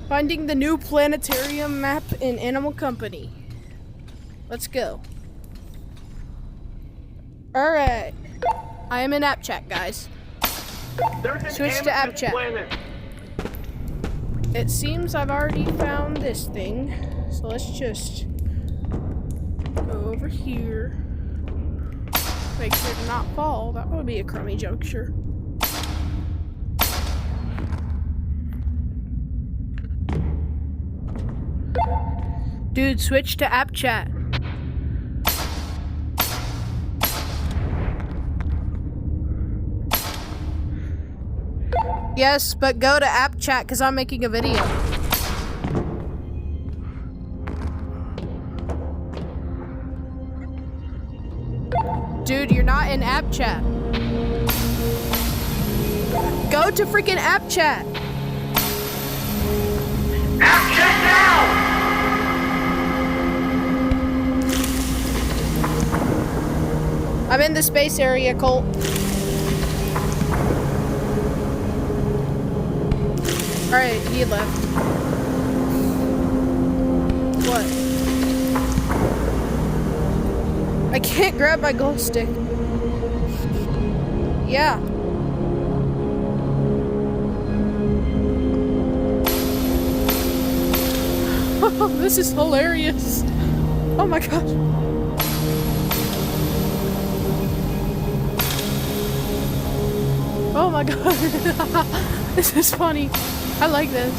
Finding the new planetarium map in Animal Company. Let's go. Alright. I am in app chat, guys. Switch to app chat. It seems I've already found this thing. So let's just go over here. Make sure to not fall. That would be a crummy juncture. Dude, switch to app chat. Yes, but go to app chat because I'm making a video. Dude, you're not in app chat. Go to freaking app chat. App chat now! I'm in the space area, Colt. Alright, he left. What? I can't grab my glow stick. Yeah. This is hilarious. Oh my gosh. Oh my god. This is funny. I like this.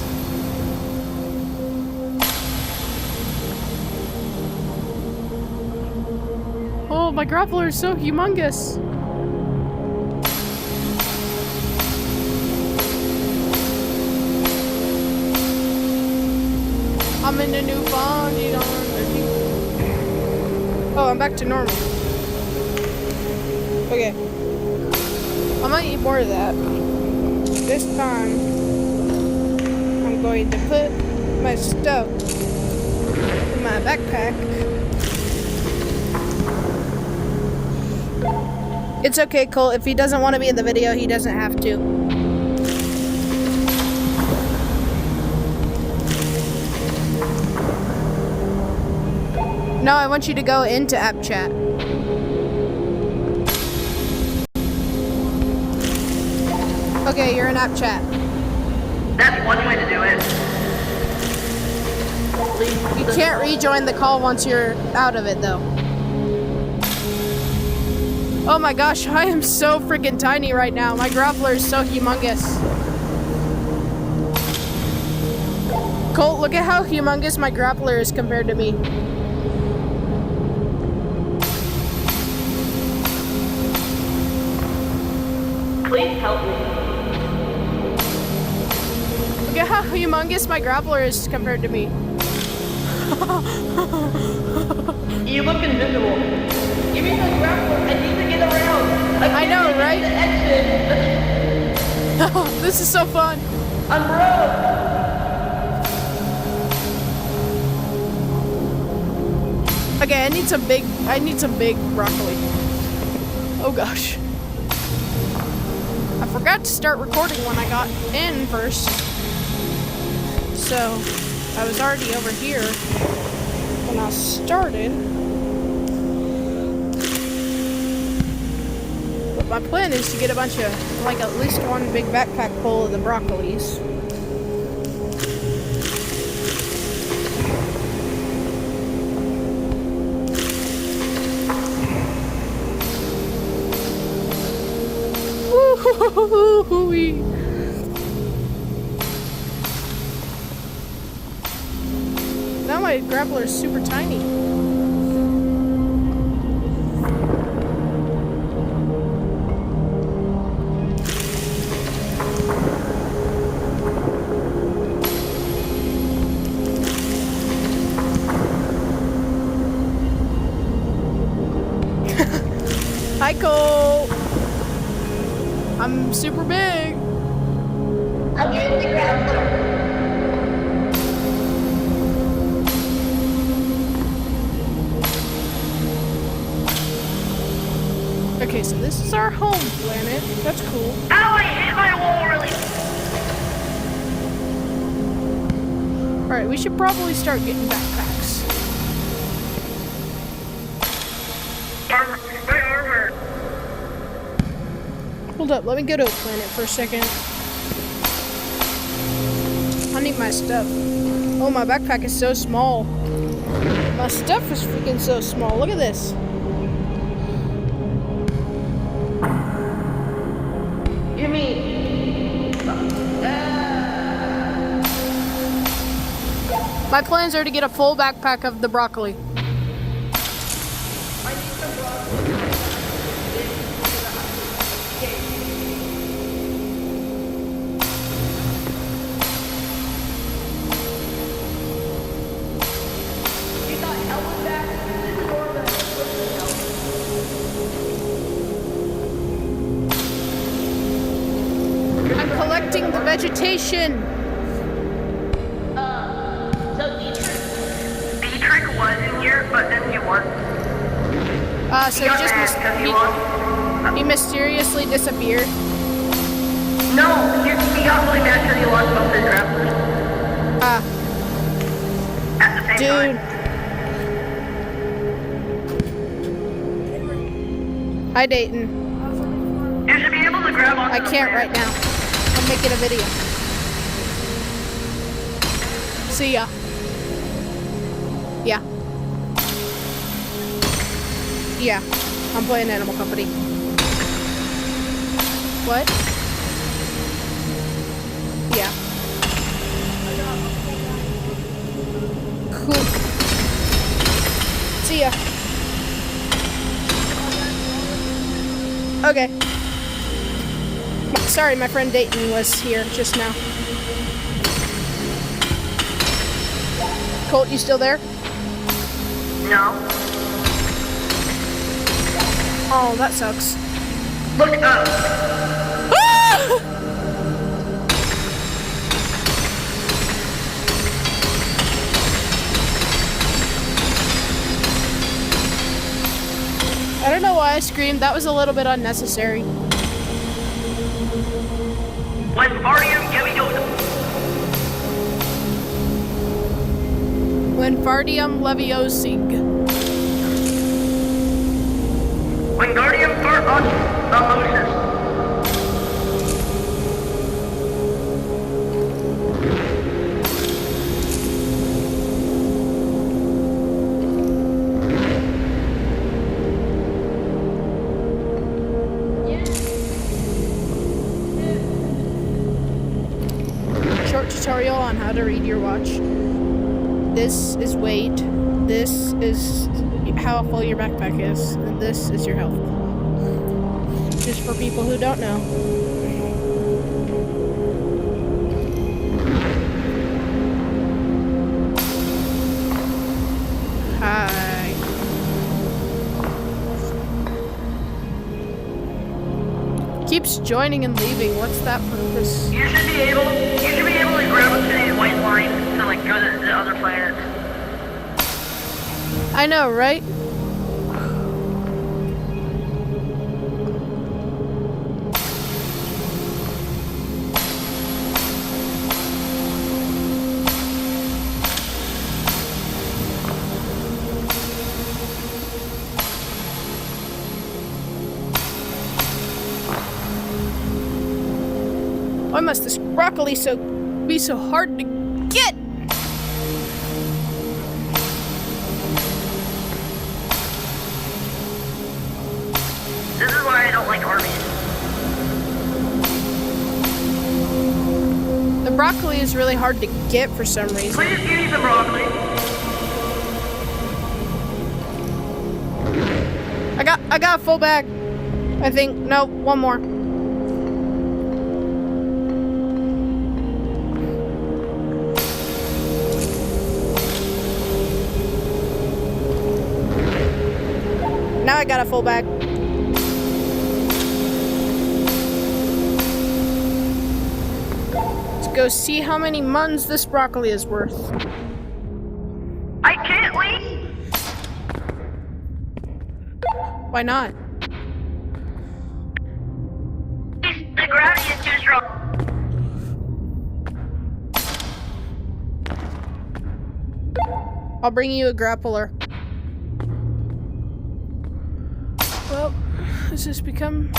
Oh, my grappler is so humongous. I'm in the new font. Oh, I'm back to normal. Okay. I might need more of that. This time, I'm going to put my stuff in my backpack. It's okay, Colt. If he doesn't want to be in the video, he doesn't have to. No, I want you to go into app chat. Okay, you're in app chat. That's one way to do it. You can't rejoin the call once you're out of it, though. Oh my gosh, I am so freaking tiny right now. My grappler is so humongous. Colt, look at how humongous my grappler is compared to me. Please help me. Look at how humongous my grappler is compared to me. You look invisible. Give me the grappler. I need to get around. I know, right? The exit. This is so fun. I'm broke. Okay, I need some big broccoli. Oh gosh. I forgot to start recording when I got in first. So, I was already over here when I started. But my plan is to get a bunch of, like at least one big backpack full of the broccolis. Woo-hoo-hoo-hoo-hoo-wee. Now my grappler is super tiny. Hi, Cole. I'm super big. I'm getting the grappler. Okay, so this is our home planet. That's cool. Ow, I hit my wall really. Alright, we should probably start getting backpacks. My armor. Hold up, let me go to a planet for a second. I need my stuff. Oh, my backpack is so small. My stuff is freaking so small. Look at this. Give me. My plans are to get a full backpack of the broccoli. I need some broccoli. You got help back? This is more of a I'm collecting the vegetation. So Dietrich was in here, but then he won. So he mysteriously disappeared. No, he got really mad because he lost both his grapplers at the same Dude. time. Hi, Dayton. You should be able to grab onto I the can't planet. right now. I'm making a video. See ya. Yeah. Yeah. I'm playing Animal Company. What? Yeah. Cool. See ya. Okay. Sorry, my friend Dayton was here just now. Colt, you still there? No. Oh, that sucks. Look up. Ah! I don't know why I screamed. That was a little bit unnecessary. When are you giving you? Wingardium Leviosa. Wingardium Leviosa. Short tutorial on how to read your watch. This is weight. This is how full your backpack is. And this is your health. Just for people who don't know. Hi. Keeps joining and leaving. What's that purpose? You should be able to grab onto the white line to like go to the other planet. I know, right? Why must this broccoli be so hard to get? This is why I don't like armies. The broccoli is really hard to get for some reason. Please give me some broccoli. I got a full bag. I think. No, one more. Now I got a full bag. Let's go see how many muns this broccoli is worth. I can't leave. Why not? The gravity is too strong. I'll bring you a grappler. Well, this has become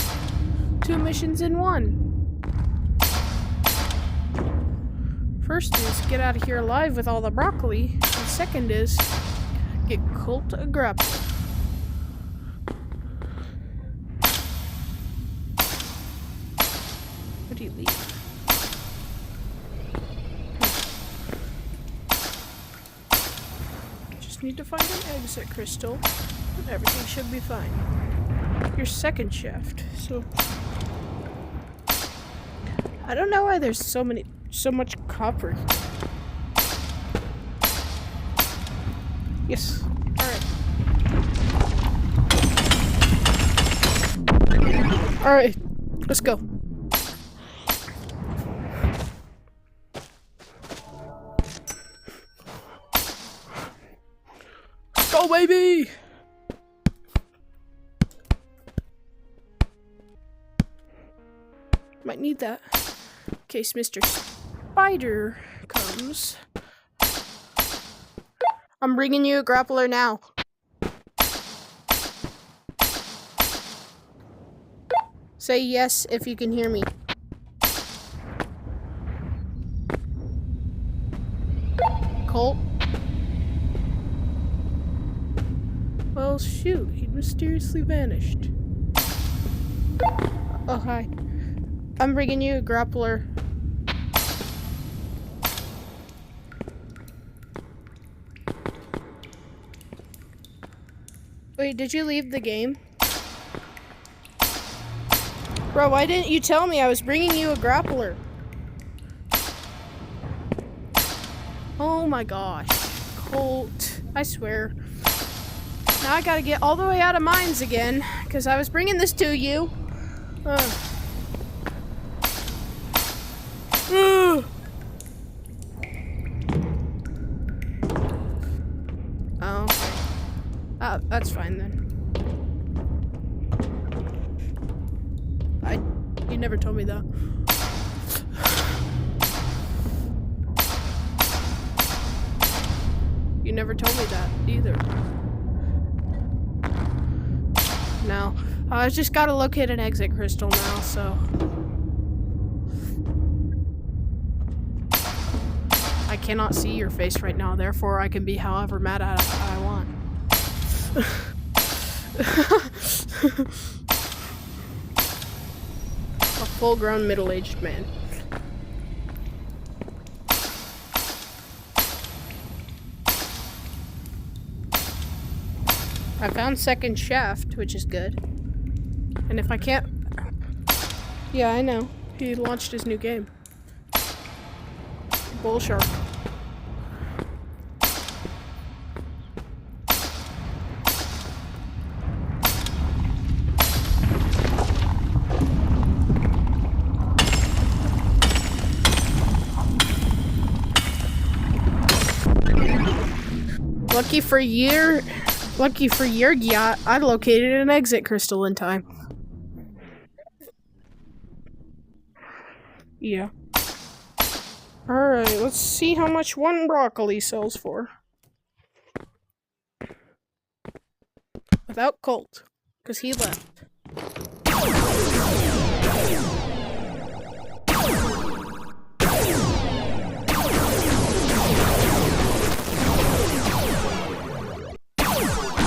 2 missions in 1. First is get out of here alive with all the broccoli. And second is get Colt a grappler. Where do you leave? Just need to find an exit crystal, and everything should be fine. Your second shaft, so I don't know why there's so much copper. Yes. Alright. Alright. Let's go. Let's go, baby! Might need that in case Mr. Spider comes. I'm bringing you a grappler now. Say yes if you can hear me. Colt? Well, shoot, he mysteriously vanished. Oh, hi. I'm bringing you a grappler. Wait, did you leave the game? Bro, why didn't you tell me I was bringing you a grappler? Oh my gosh. Colt. I swear. Now I gotta get all the way out of mines again, because I was bringing this to you. Oh, okay. That's fine then. You never told me that. You never told me that either. Now, I just gotta locate an exit crystal now, so. I cannot see your face right now, therefore I can be however mad at I want. A full-grown middle-aged man. I found second shaft, which is good. And if I can't... Yeah, I know. He launched his new game. Bull shark. Lucky for your yacht, I located an exit crystal in time. Yeah. Alright, let's see how much one broccoli sells for. Without Colt, because he left.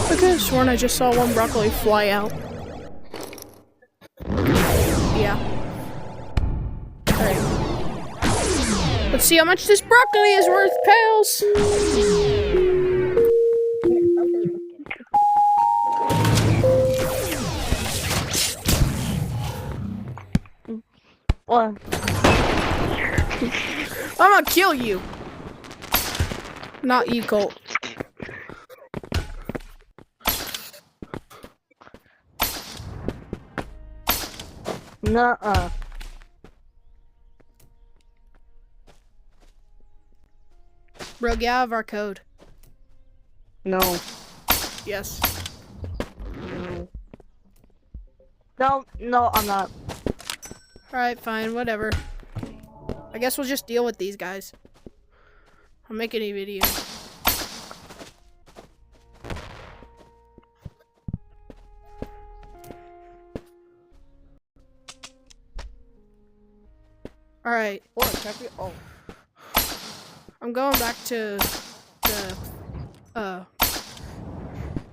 I could have sworn I just saw one broccoli fly out. Yeah. Alright. Let's see how much this broccoli is worth, pals! What? I'm gonna kill you! Not you, Colt. Nuh-uh. Bro, get out of our code. No. Yes. No, I'm not. Alright, fine, whatever. I guess we'll just deal with these guys. I'm making a video. Alright. What? Check it. Oh. I'm going back to the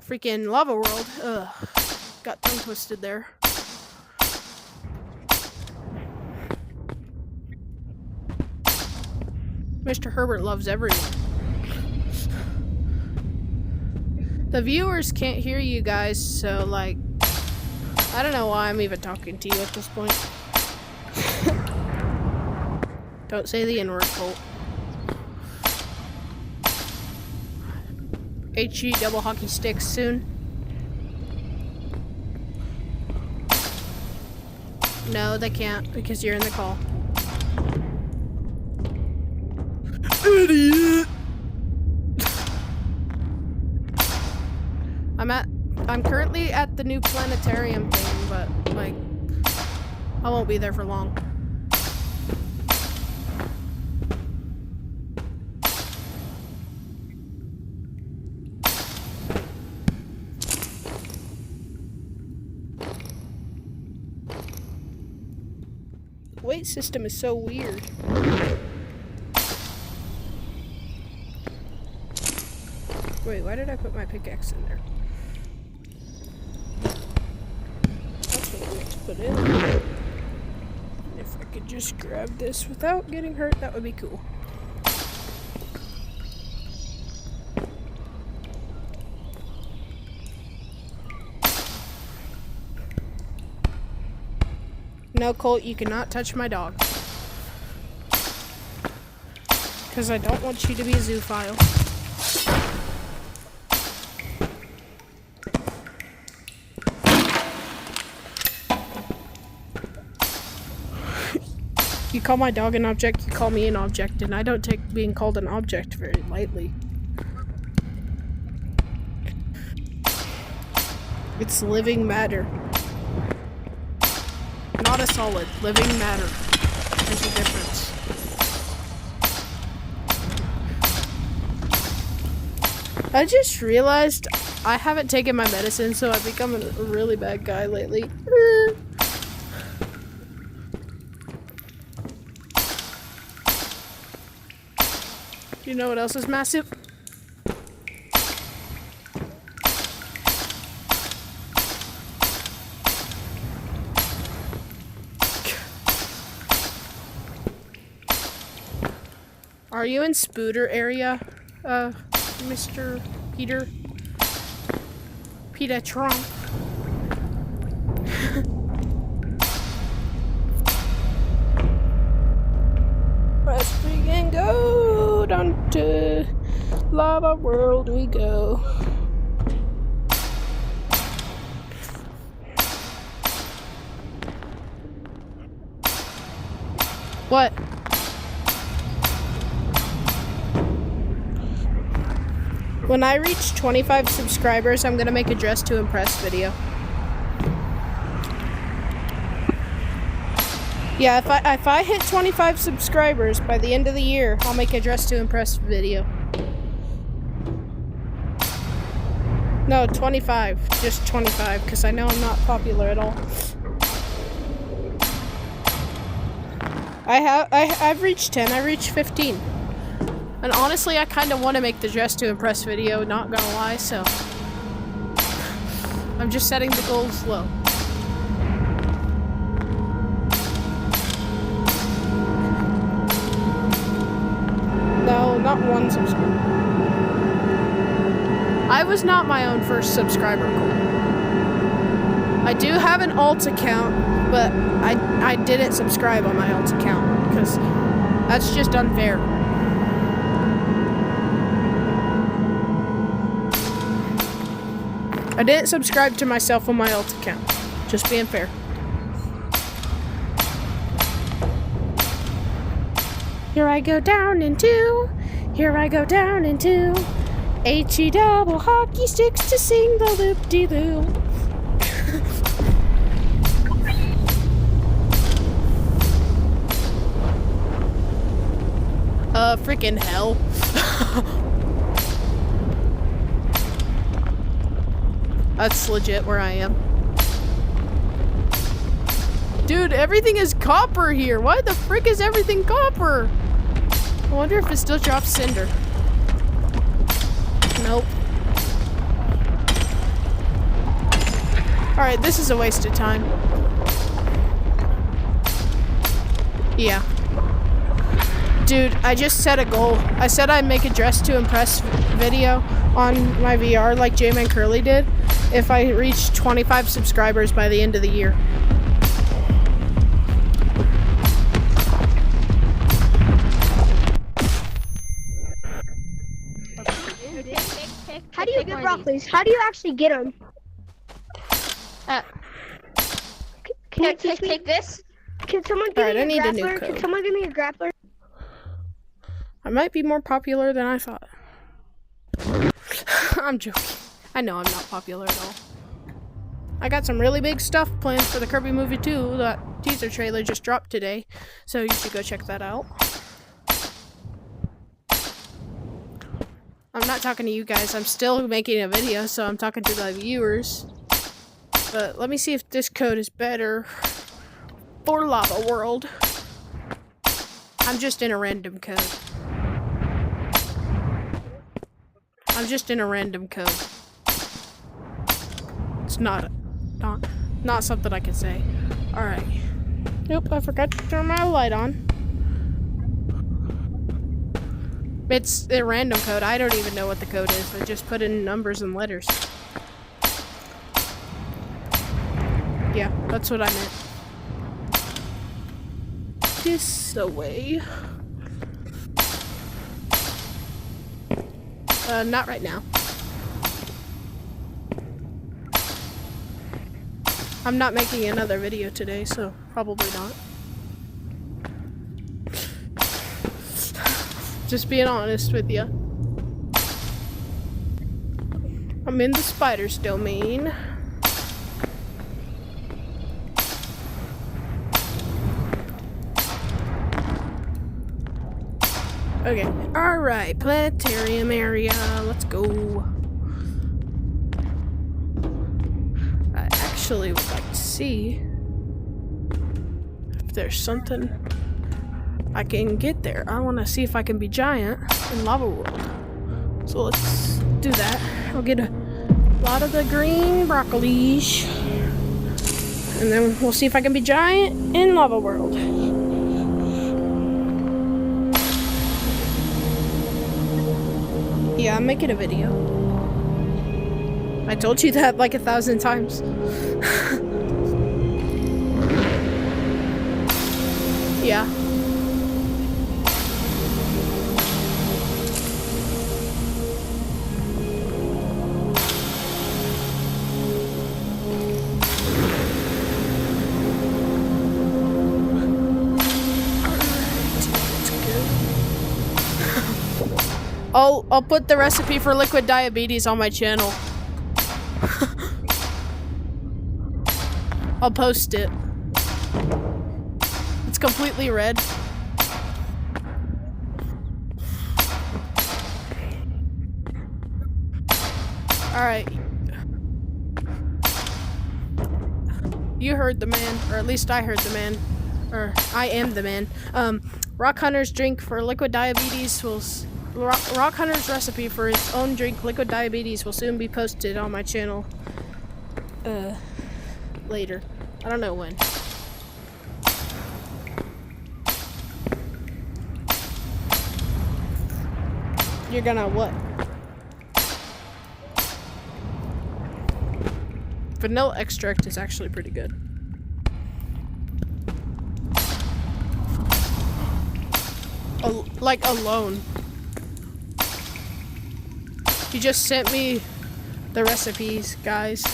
freaking lava world. Ugh. Got tongue twisted there. Mr. Herbert loves everyone. The viewers can't hear you guys, so like, I don't know why I'm even talking to you at this point. Don't say the N-word, Colt. HG double hockey sticks soon. No, they can't because you're in the call. Idiot! I'm currently at the new planetarium thing, but like I won't be there for long. The weight system is so weird. Wait, why did I put my pickaxe in there? That's what I meant to put in. And if I could just grab this without getting hurt, that would be cool. No, Colt, you cannot touch my dog. Because I don't want you to be a zoophile. You call my dog an object, you call me an object, and I don't take being called an object very lightly. It's living matter. Not a solid, living matter. There's a difference. I just realized I haven't taken my medicine, so I've become a really bad guy lately. You know what else is massive? Are you in Spooter area, Mr. Peter? Peter Trump. Let's begin, go down to lava world we go. What? When I reach 25 subscribers, I'm gonna make a dress to impress video. Yeah, if I hit 25 subscribers by the end of the year, I'll make a dress to impress video. No, 25. Just 25, because I know I'm not popular at all. I've reached 10. I reached 15. And honestly, I kind of want to make the dress to impress video, not gonna lie, so I'm just setting the goals low. No, not one subscriber. I was not my own first subscriber goal. I do have an alt account, but I didn't subscribe on my alt account, because that's just unfair. I didn't subscribe to myself on my alt account. Just being fair. Here I go down into, here I go down into, HE double hockey sticks to sing the loop-de-loo. Freaking hell. That's legit where I am. Dude, everything is copper here. Why the frick is everything copper? I wonder if it still drops cinder. Nope. Alright, this is a waste of time. Yeah. Dude, I just set a goal. I said I'd make a dress to impress video on my VR like J-Man Curly did if I reach 25 subscribers by the end of the year. How do you get broccolis? How do you actually get them? Can you take this? Can someone give me a grappler? Can someone give me a grappler? I might be more popular than I thought. I'm joking. I know I'm not popular at all. I got some really big stuff planned for the Kirby movie 2. That teaser trailer just dropped today, so you should go check that out. I'm not talking to you guys. I'm still making a video, so I'm talking to the viewers. But let me see if this code is better for Lava World. I'm just in a random code. I'm just in a random code. It's not something I can say. Alright. Nope, I forgot to turn my light on. It's a random code. I don't even know what the code is. I just put in numbers and letters. Yeah, that's what I meant. This away. Not right now. I'm not making another video today, so probably not. Just being honest with you. I'm in the spider's domain. Okay, alright, planetarium area, let's go. I actually would like to see if there's something I can get there. I want to see if I can be giant in Lava World. So let's do that. I'll get a lot of the green broccolis. And then we'll see if I can be giant in Lava World. Yeah, I'm making a video. I told you that like 1,000 times. Yeah. I'll put the recipe for liquid diabetes on my channel. I'll post it. It's completely red. Alright. You heard the man, or at least I heard the man. Or I am the man. Rock Hunter's drink for liquid diabetes will... Rock Hunter's recipe for his own drink, liquid diabetes, will soon be posted on my channel. Later. I don't know when. You're gonna what? Vanilla extract is actually pretty good. Like alone. He just sent me the recipes, guys.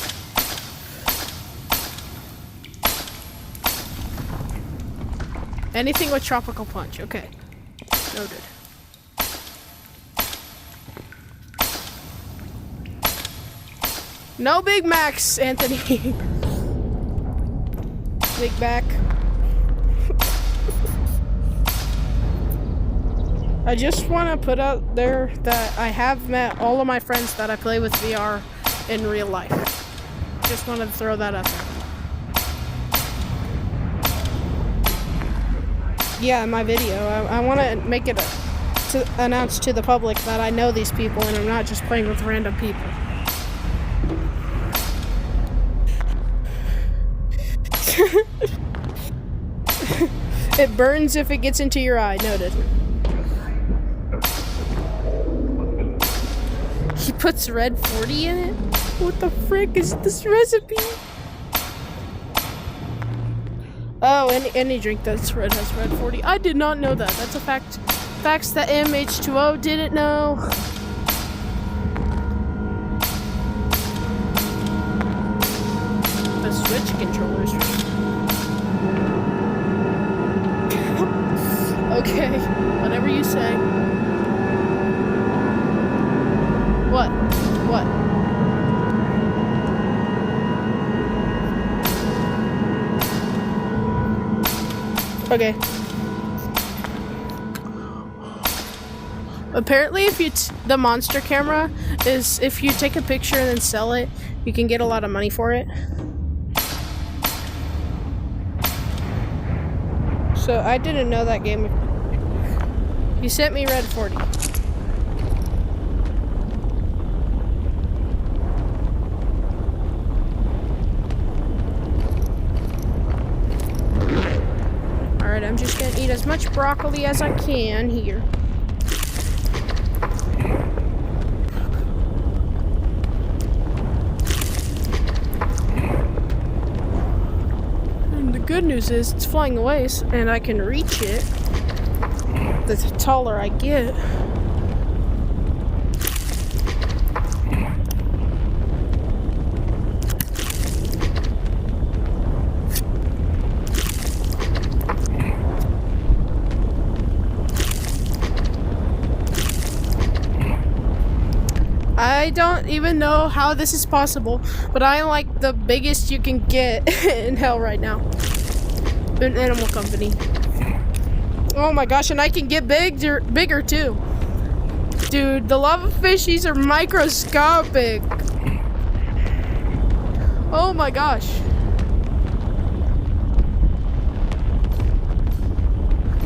Anything with tropical punch. Okay. Noted. No Big Macs, Anthony. Big Mac. I just want to put out there that I have met all of my friends that I play with VR in real life. Just wanted to throw that out there. Yeah, in my video. I want to make it to announce to the public that I know these people and I'm not just playing with random people. It burns if it gets into your eye. Noted. He puts red 40 in it? What the frick is this recipe? Oh, any drink that's red has red 40. I did not know that. That's a fact. Facts that MH2O didn't know. The Switch controllers. Okay, whatever you say. What? What? Okay. Apparently, if you the monster camera is if you take a picture and then sell it, you can get a lot of money for it. So I didn't know that game. You sent me red 40. Alright, I'm just gonna eat as much broccoli as I can here. And the good news is it's flying away and I can reach it. The taller I get. I don't even know how this is possible, but I am like the biggest you can get in hell right now. In Animal Company. Oh my gosh, and I can get bigger too. Dude, the lava fishies are microscopic. Oh my gosh.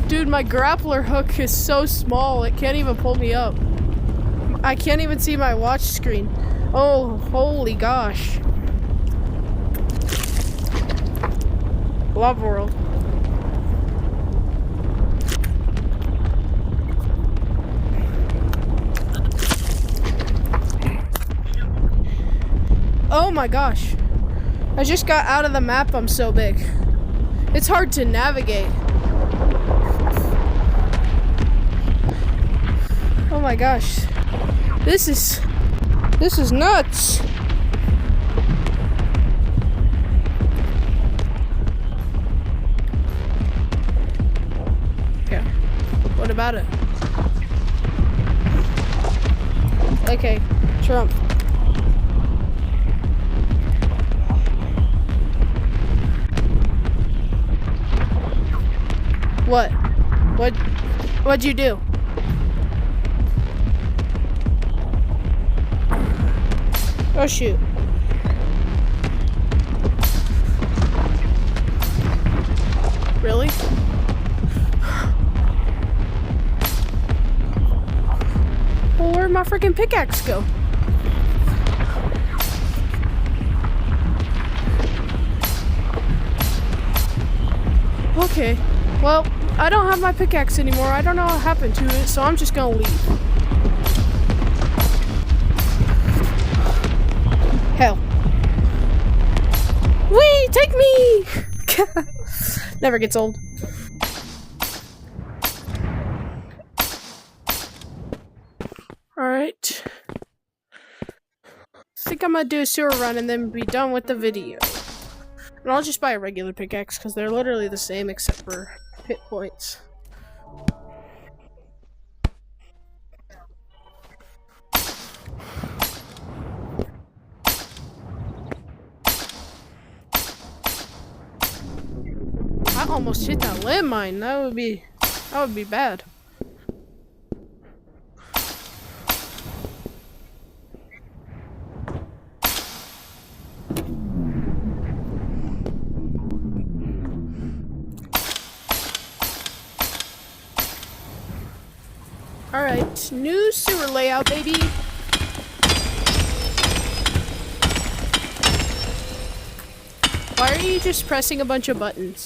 Dude, my grappler hook is so small, it can't even pull me up. I can't even see my watch screen. Oh, holy gosh. Lava World. Oh my gosh. I just got out of the map, I'm so big. It's hard to navigate. Oh my gosh. This is nuts. Yeah. What about it? Okay, Trump. What? What'd you do? Oh shoot. Really? Well, where'd my freaking pickaxe go? Okay. Well, I don't have my pickaxe anymore. I don't know what happened to it, so I'm just gonna leave. Hell. Wee! Take me! Never gets old. Alright. I think I'm gonna do a sewer run and then be done with the video. And I'll just buy a regular pickaxe because they're literally the same except for hit points. I almost hit that landmine. That would be bad. Alright, new sewer layout, baby. Why are you just pressing a bunch of buttons?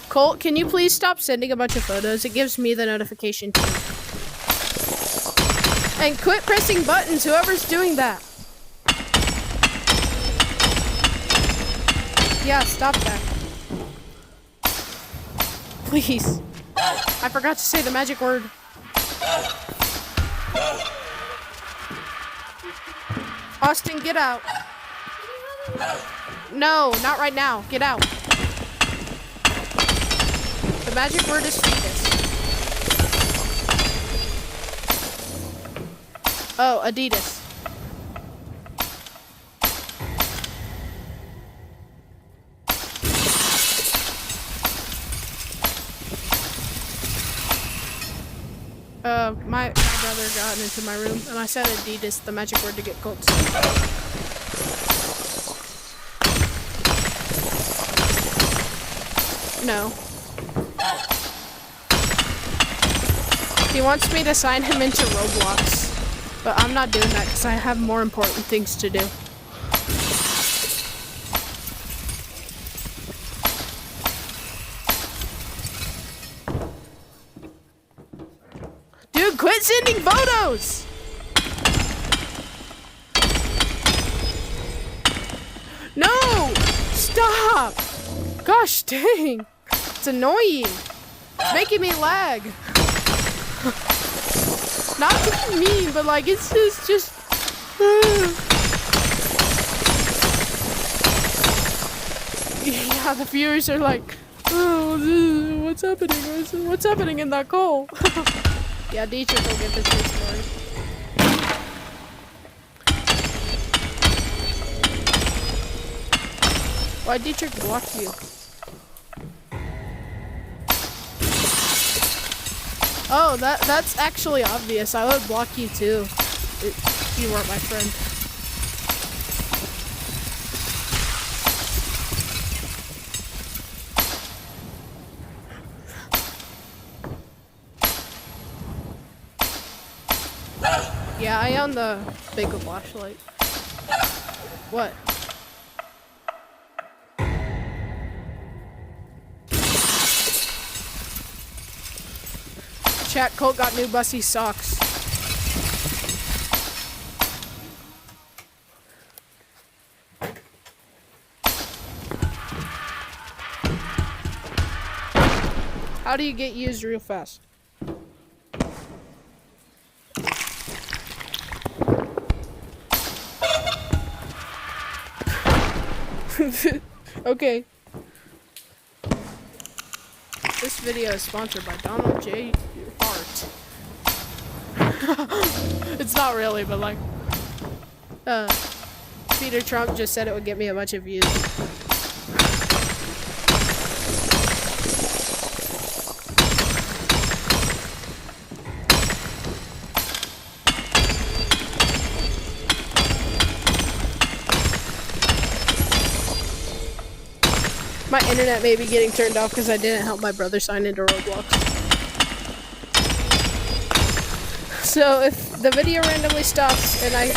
Colt, can you please stop sending a bunch of photos? It gives me the notification too. And quit pressing buttons, whoever's doing that. Yeah, stop that. Please. I forgot to say the magic word. Austin, get out. No, not right now. Get out. The magic word is fetus. Oh, Adidas. My brother got into my room, and I said Adidas, the magic word to get Colts. No. He wants me to sign him into Roblox, but I'm not doing that because I have more important things to do. Dude, quit sending photos! No! Stop! Gosh dang! It's annoying! It's making me lag! Not to be mean, but like, it's just... Yeah, the viewers are like, oh, what's happening? What's happening in that call? Yeah, Dietrich will get the true story. Why Dietrich block you? Oh, that's actually obvious. I would block you too if you weren't my friend. Yeah, I own the bigger flashlight. What? Chat, Colt got new Bussy socks. How do you get used real fast? Okay. This video is sponsored by Donald J. Hart. It's not really, but like, Peter Trump just said it would get me a bunch of views. My internet may be getting turned off because I didn't help my brother sign into Roblox. So if the video randomly stops and I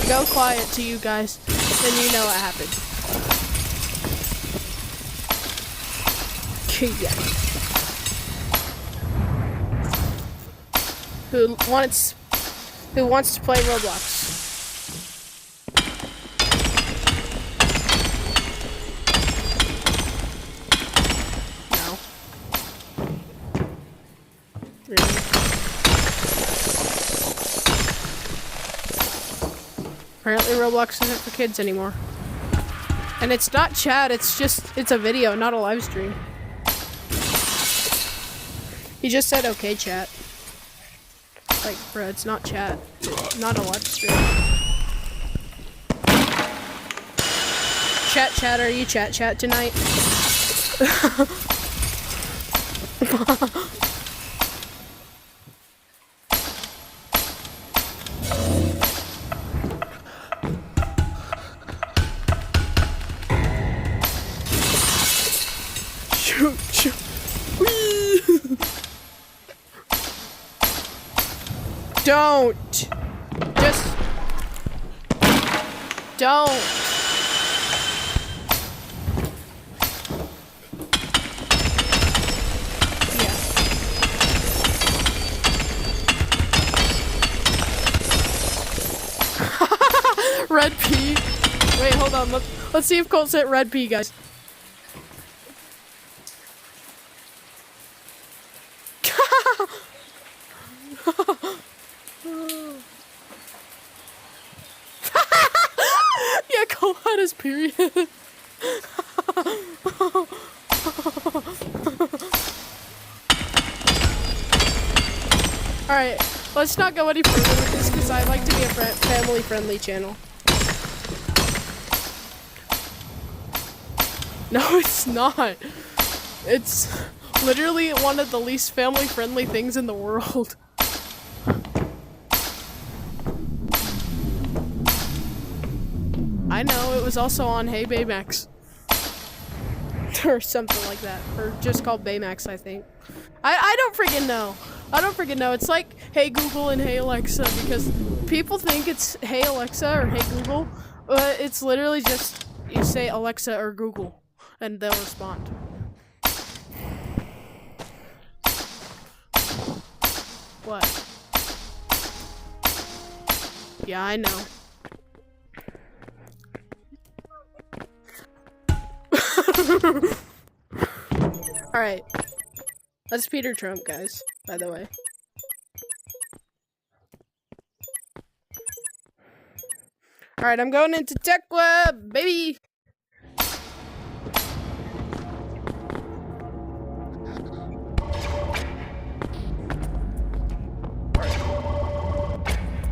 go quiet to you guys, then you know what happened. Yeah. Who wants to play Roblox? Apparently Roblox isn't for kids anymore. And it's not chat, it's a video, not a live stream. He just said okay chat. Like, bro, it's not chat. It's not a live stream. Chat, are you chat tonight? Don't. Just don't. Yeah. Red P. Wait, hold on. Let's see if Colt's hit red P, guys. Yeah, Colt had his period. Alright, let's not go any further with this because I like to be a family-friendly channel. No, it's not. It's literally one of the least family-friendly things in the world. I know, it was also on Hey Baymax. Or something like that. Or just called Baymax, I think. I don't freaking know. I don't freaking know. It's like Hey Google and Hey Alexa because people think it's Hey Alexa or Hey Google. But it's literally just you say Alexa or Google and they'll respond. What? Yeah, I know. Alright. That's Peter Trump, guys, by the way. Alright, I'm going into Tech Web, baby!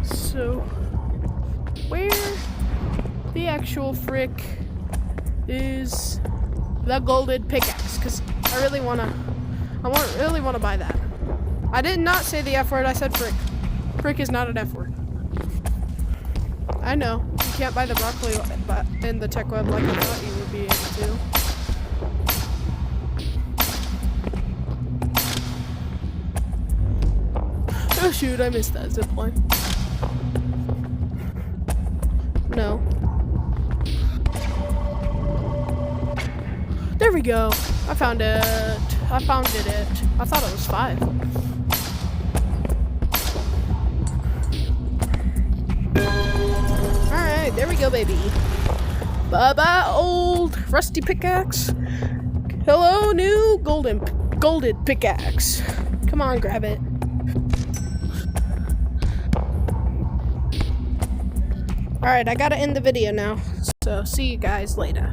So, where the actual frick is the golden pickaxe? Because I really wanna buy that. I did not say the F word, I said frick. Frick is not an F word. I know, you can't buy the broccoli in the Tech Web like I thought you would be able to. Oh shoot, I missed that zipline. No. There we go. I found it. I founded it. I thought it was 5. Alright, there we go, baby. Bye-bye, old rusty pickaxe. Hello, new golden pickaxe. Come on, grab it. Alright, I gotta end the video now. So, see you guys later.